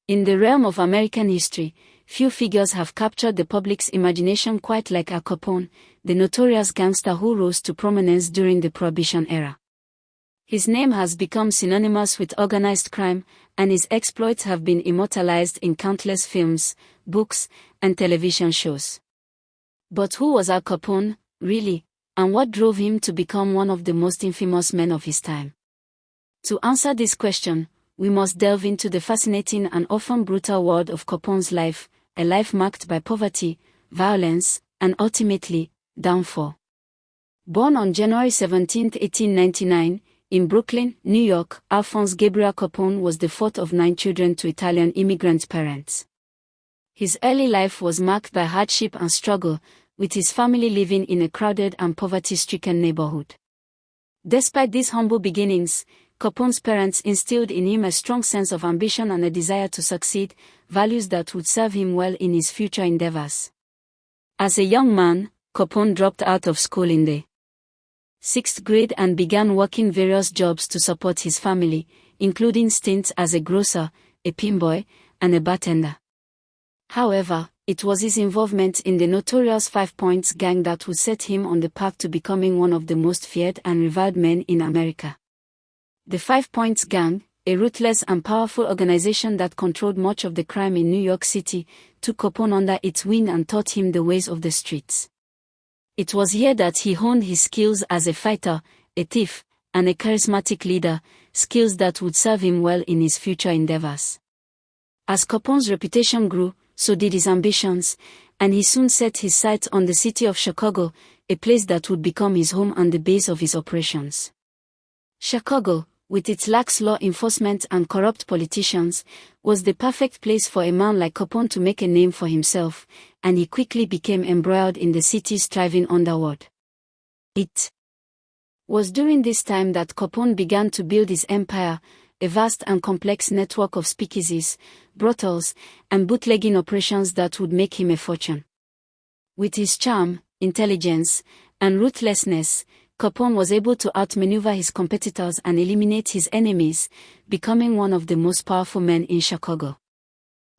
In the realm of American history, few figures have captured the public's imagination quite like Al Capone, the notorious gangster who rose to prominence during the Prohibition era. His name has become synonymous with organized crime, and his exploits have been immortalized in countless films, books, and television shows. But who was Al Capone, really, and what drove him to become one of the most infamous men of his time? To answer this question, we must delve into the fascinating and often brutal world of Capone's life, a life marked by poverty, violence, and ultimately, downfall. Born on January 17, 1899, in Brooklyn, New York, Alphonse Gabriel Capone was the fourth of 9 children to Italian immigrant parents. His early life was marked by hardship and struggle, with his family living in a crowded and poverty-stricken neighborhood. Despite these humble beginnings, Capone's parents instilled in him a strong sense of ambition and a desire to succeed, values that would serve him well in his future endeavors. As a young man, Capone dropped out of school in the 6th grade and began working various jobs to support his family, including stints as a grocer, a pinboy, and a bartender. However, it was his involvement in the notorious 5 Points gang that would set him on the path to becoming one of the most feared and revered men in America. The 5 Points gang, a ruthless and powerful organization that controlled much of the crime in New York City, took Capone under its wing and taught him the ways of the streets. It was here that he honed his skills as a fighter, a thief, and a charismatic leader, skills that would serve him well in his future endeavors. As Capone's reputation grew, so did his ambitions, and he soon set his sights on the city of Chicago, a place that would become his home and the base of his operations. Chicago, with its lax law enforcement and corrupt politicians, was the perfect place for a man like Capone to make a name for himself, and he quickly became embroiled in the city's thriving underworld. It was during this time that Capone began to build his empire, a vast and complex network of speakeasies, brothels, and bootlegging operations that would make him a fortune. With his charm, intelligence, and ruthlessness, Capone was able to outmaneuver his competitors and eliminate his enemies, becoming one of the most powerful men in Chicago.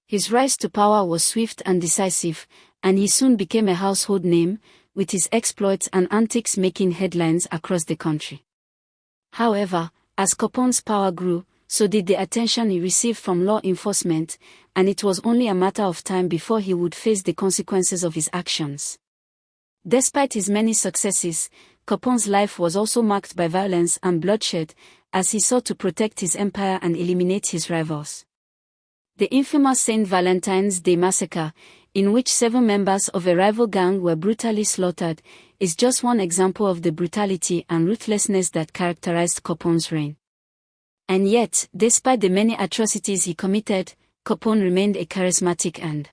His rise to power was swift and decisive, and he soon became a household name, with his exploits and antics making headlines across the country. However, as Capone's power grew, so did the attention he received from law enforcement, and it was only a matter of time before he would face the consequences of his actions. Despite his many successes, Capone's life was also marked by violence and bloodshed, as he sought to protect his empire and eliminate his rivals. The infamous St. Valentine's Day Massacre, in which 7 members of a rival gang were brutally slaughtered, is just one example of the brutality and ruthlessness that characterized Capone's reign. And yet, despite the many atrocities he committed, Capone remained a charismatic and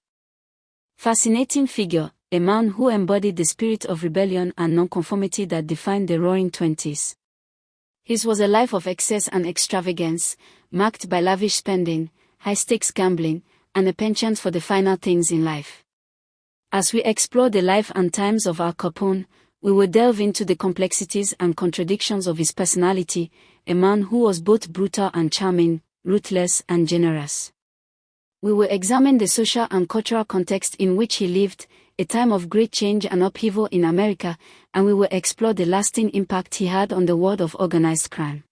fascinating figure, a man who embodied the spirit of rebellion and nonconformity that defined the Roaring Twenties. His was a life of excess and extravagance, marked by lavish spending, high-stakes gambling, and a penchant for the finer things in life. As we explore the life and times of Al Capone, we will delve into the complexities and contradictions of his personality, a man who was both brutal and charming, ruthless and generous. We will examine the social and cultural context in which he lived, a time of great change and upheaval in America, and we will explore the lasting impact he had on the world of organized crime.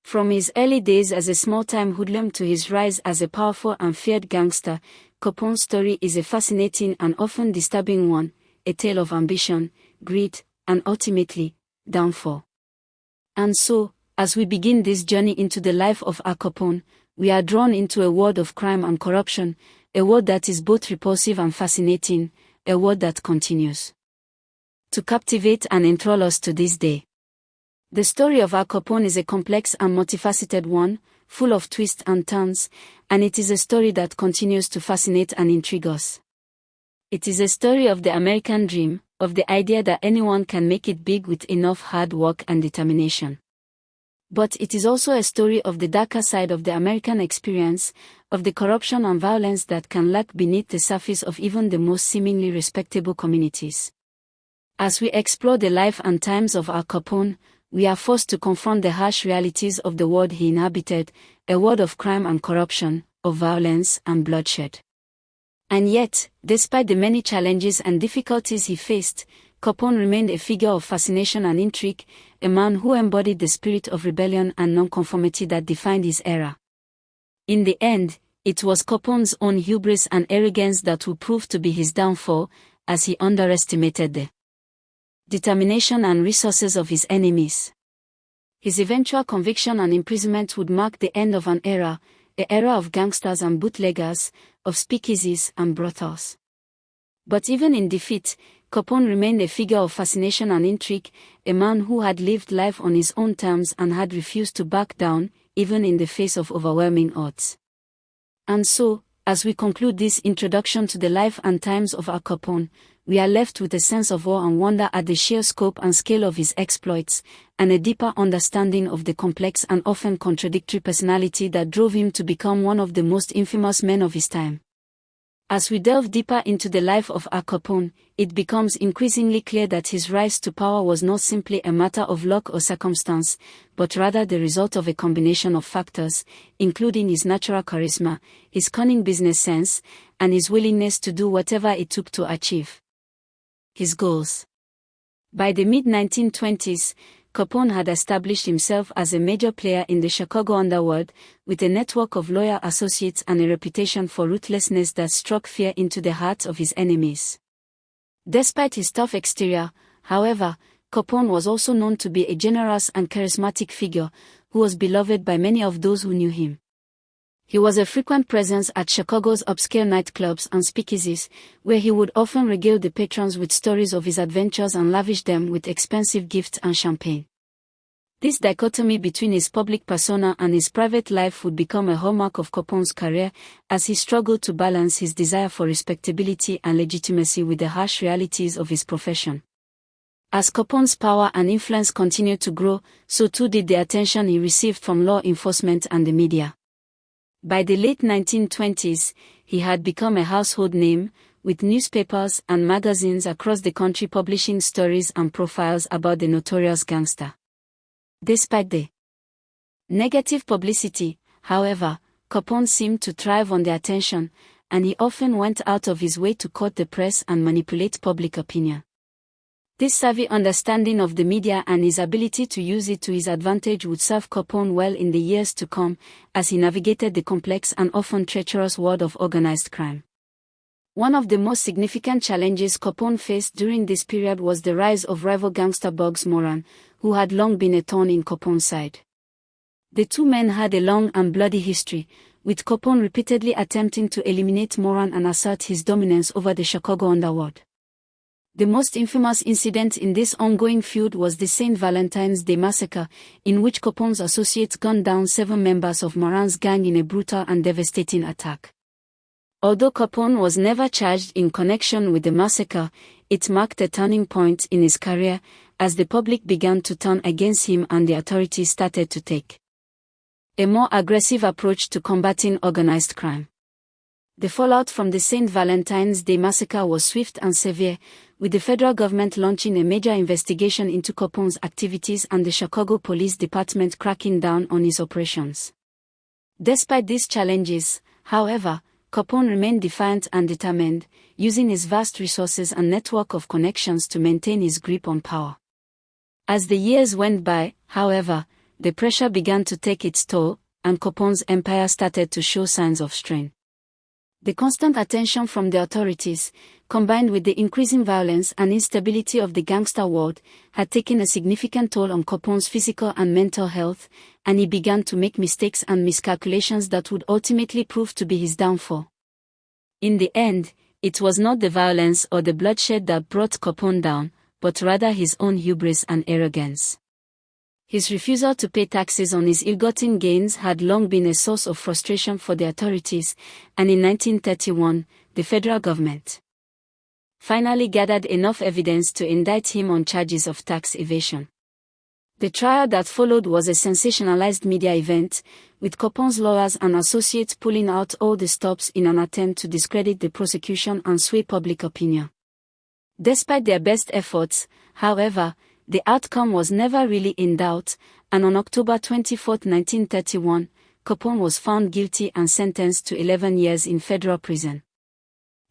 From his early days as a small-time hoodlum to his rise as a powerful and feared gangster, Capone's story is a fascinating and often disturbing one, a tale of ambition, greed, and ultimately, downfall. And so, as we begin this journey into the life of Al Capone, we are drawn into a world of crime and corruption, a world that is both repulsive and fascinating, a world that continues to captivate and enthrall us to this day. The story of Al Capone is a complex and multifaceted one, full of twists and turns, and it is a story that continues to fascinate and intrigue us. It is a story of the American dream, of the idea that anyone can make it big with enough hard work and determination. But it is also a story of the darker side of the American experience, of the corruption and violence that can lurk beneath the surface of even the most seemingly respectable communities. As we explore the life and times of Al Capone, we are forced to confront the harsh realities of the world he inhabited, a world of crime and corruption, of violence and bloodshed. And yet, despite the many challenges and difficulties he faced, Capone remained a figure of fascination and intrigue, a man who embodied the spirit of rebellion and nonconformity that defined his era. In the end, it was Capone's own hubris and arrogance that would prove to be his downfall, as he underestimated the determination and resources of his enemies. His eventual conviction and imprisonment would mark the end of an era of gangsters and bootleggers, of speakeasies and brothels. But even in defeat, Capone remained a figure of fascination and intrigue, a man who had lived life on his own terms and had refused to back down, even in the face of overwhelming odds. And so, as we conclude this introduction to the life and times of Al Capone, we are left with a sense of awe and wonder at the sheer scope and scale of his exploits, and a deeper understanding of the complex and often contradictory personality that drove him to become one of the most infamous men of his time. As we delve deeper into the life of Al Capone, it becomes increasingly clear that his rise to power was not simply a matter of luck or circumstance, but rather the result of a combination of factors, including his natural charisma, his cunning business sense, and his willingness to do whatever it took to achieve his goals. By the mid-1920s, Capone had established himself as a major player in the Chicago underworld, with a network of loyal associates and a reputation for ruthlessness that struck fear into the hearts of his enemies. Despite his tough exterior, however, Capone was also known to be a generous and charismatic figure, who was beloved by many of those who knew him. He was a frequent presence at Chicago's obscure nightclubs and speakeasies, where he would often regale the patrons with stories of his adventures and lavish them with expensive gifts and champagne. This dichotomy between his public persona and his private life would become a hallmark of Capone's career, as he struggled to balance his desire for respectability and legitimacy with the harsh realities of his profession. As Capone's power and influence continued to grow, so too did the attention he received from law enforcement and the media. By the late 1920s, he had become a household name, with newspapers and magazines across the country publishing stories and profiles about the notorious gangster. Despite the negative publicity, however, Capone seemed to thrive on the attention, and he often went out of his way to court the press and manipulate public opinion. This savvy understanding of the media and his ability to use it to his advantage would serve Capone well in the years to come, as he navigated the complex and often treacherous world of organized crime. One of the most significant challenges Capone faced during this period was the rise of rival gangster Bugs Moran, who had long been a thorn in Capone's side. The two men had a long and bloody history, with Capone repeatedly attempting to eliminate Moran and assert his dominance over the Chicago underworld. The most infamous incident in this ongoing feud was the St. Valentine's Day Massacre, in which Capone's associates gunned down 7 members of Moran's gang in a brutal and devastating attack. Although Capone was never charged in connection with the massacre, it marked a turning point in his career, as the public began to turn against him and the authorities started to take a more aggressive approach to combating organized crime. The fallout from the St. Valentine's Day Massacre was swift and severe, with the federal government launching a major investigation into Capone's activities and the Chicago Police Department cracking down on his operations. Despite these challenges, however, Capone remained defiant and determined, using his vast resources and network of connections to maintain his grip on power. As the years went by, however, the pressure began to take its toll, and Capone's empire started to show signs of strain. The constant attention from the authorities, combined with the increasing violence and instability of the gangster world, had taken a significant toll on Capone's physical and mental health, and he began to make mistakes and miscalculations that would ultimately prove to be his downfall. In the end, it was not the violence or the bloodshed that brought Capone down, but rather his own hubris and arrogance. His refusal to pay taxes on his ill-gotten gains had long been a source of frustration for the authorities, and in 1931, the federal government finally gathered enough evidence to indict him on charges of tax evasion. The trial that followed was a sensationalized media event, with Capone's lawyers and associates pulling out all the stops in an attempt to discredit the prosecution and sway public opinion. Despite their best efforts, however, the outcome was never really in doubt, and on October 24, 1931, Capone was found guilty and sentenced to 11 years in federal prison.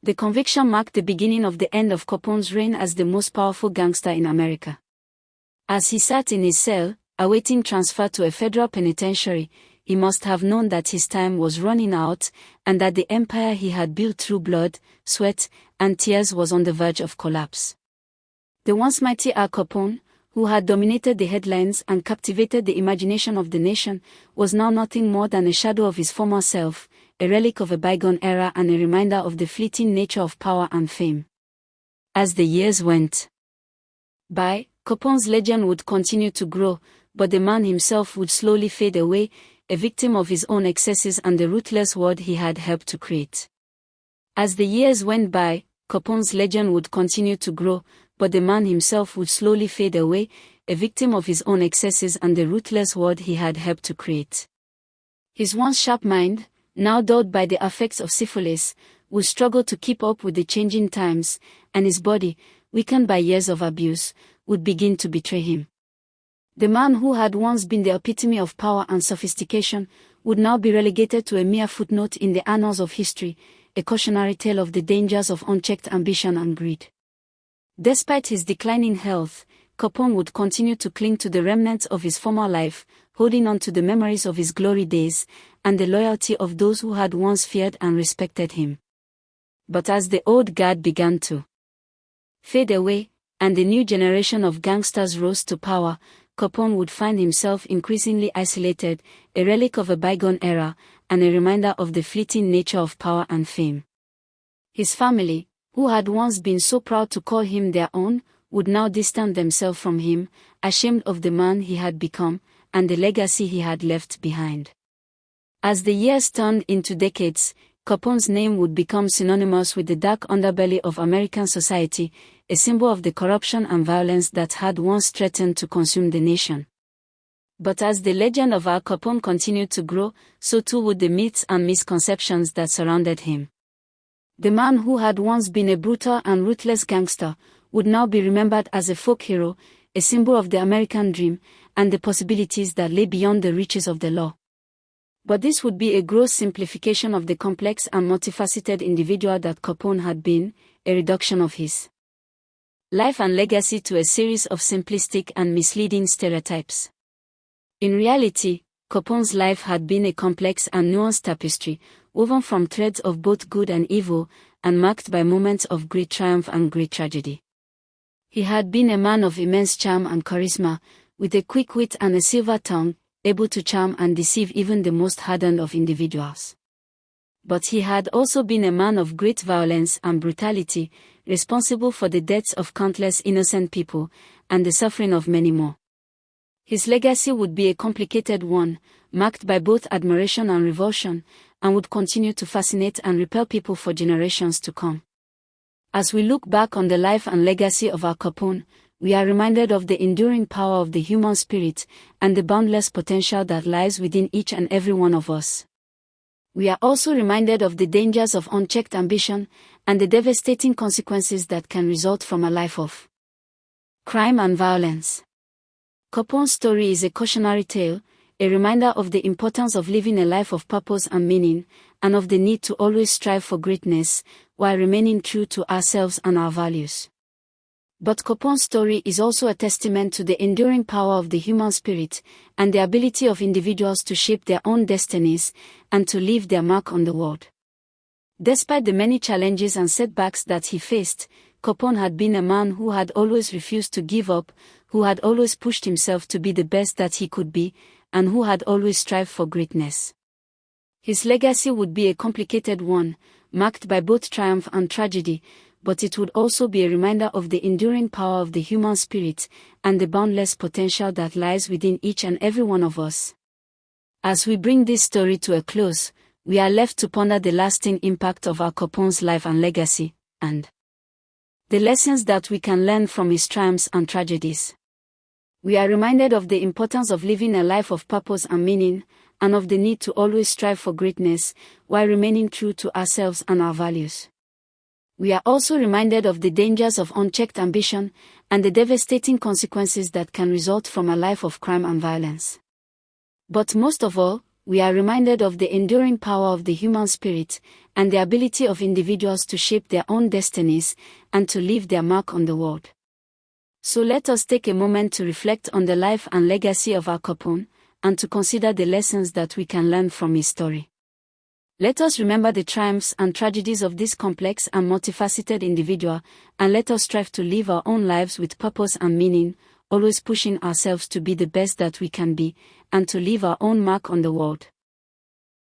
The conviction marked the beginning of the end of Capone's reign as the most powerful gangster in America. As he sat in his cell, awaiting transfer to a federal penitentiary, he must have known that his time was running out, and that the empire he had built through blood, sweat, and tears was on the verge of collapse. The once mighty Al Capone, who had dominated the headlines and captivated the imagination of the nation, was now nothing more than a shadow of his former self, a relic of a bygone era and a reminder of the fleeting nature of power and fame. As the years went by, Capone's legend would continue to grow, but the man himself would slowly fade away, a victim of his own excesses and the ruthless world he had helped to create. As the years went by, Capone's legend would continue to grow, but the man himself would slowly fade away, a victim of his own excesses and the ruthless world he had helped to create. His once sharp mind, now dulled by the effects of syphilis, would struggle to keep up with the changing times, and his body, weakened by years of abuse, would begin to betray him. The man who had once been the epitome of power and sophistication would now be relegated to a mere footnote in the annals of history, a cautionary tale of the dangers of unchecked ambition and greed. Despite his declining health, Capone would continue to cling to the remnants of his former life, holding on to the memories of his glory days, and the loyalty of those who had once feared and respected him. But as the old guard began to fade away, and the new generation of gangsters rose to power, Capone would find himself increasingly isolated, a relic of a bygone era, and a reminder of the fleeting nature of power and fame. His family, who had once been so proud to call him their own, would now distance themselves from him, ashamed of the man he had become, and the legacy he had left behind. As the years turned into decades, Capone's name would become synonymous with the dark underbelly of American society, a symbol of the corruption and violence that had once threatened to consume the nation. But as the legend of Al Capone continued to grow, so too would the myths and misconceptions that surrounded him. The man who had once been a brutal and ruthless gangster would now be remembered as a folk hero, a symbol of the American dream, and the possibilities that lay beyond the reaches of the law. But this would be a gross simplification of the complex and multifaceted individual that Capone had been, a reduction of his life and legacy to a series of simplistic and misleading stereotypes. In reality, Capone's life had been a complex and nuanced tapestry, woven from threads of both good and evil, and marked by moments of great triumph and great tragedy. He had been a man of immense charm and charisma, with a quick wit and a silver tongue, able to charm and deceive even the most hardened of individuals. But he had also been a man of great violence and brutality, responsible for the deaths of countless innocent people, and the suffering of many more. His legacy would be a complicated one, marked by both admiration and revulsion, and would continue to fascinate and repel people for generations to come. As we look back on the life and legacy of Al Capone, we are reminded of the enduring power of the human spirit, and the boundless potential that lies within each and every one of us. We are also reminded of the dangers of unchecked ambition, and the devastating consequences that can result from a life of crime and violence. Capone's story is a cautionary tale, a reminder of the importance of living a life of purpose and meaning, and of the need to always strive for greatness, while remaining true to ourselves and our values. But Capone's story is also a testament to the enduring power of the human spirit, and the ability of individuals to shape their own destinies, and to leave their mark on the world. Despite the many challenges and setbacks that he faced, Capone had been a man who had always refused to give up, who had always pushed himself to be the best that he could be, and who had always strived for greatness. His legacy would be a complicated one, marked by both triumph and tragedy, but it would also be a reminder of the enduring power of the human spirit, and the boundless potential that lies within each and every one of us. As we bring this story to a close, we are left to ponder the lasting impact of Al Capone's life and legacy, and the lessons that we can learn from his triumphs and tragedies. We are reminded of the importance of living a life of purpose and meaning, and of the need to always strive for greatness, while remaining true to ourselves and our values. We are also reminded of the dangers of unchecked ambition, and the devastating consequences that can result from a life of crime and violence. But most of all, we are reminded of the enduring power of the human spirit, and the ability of individuals to shape their own destinies, and to leave their mark on the world. So let us take a moment to reflect on the life and legacy of Al Capone, and to consider the lessons that we can learn from his story. Let us remember the triumphs and tragedies of this complex and multifaceted individual, and let us strive to live our own lives with purpose and meaning, always pushing ourselves to be the best that we can be, and to leave our own mark on the world.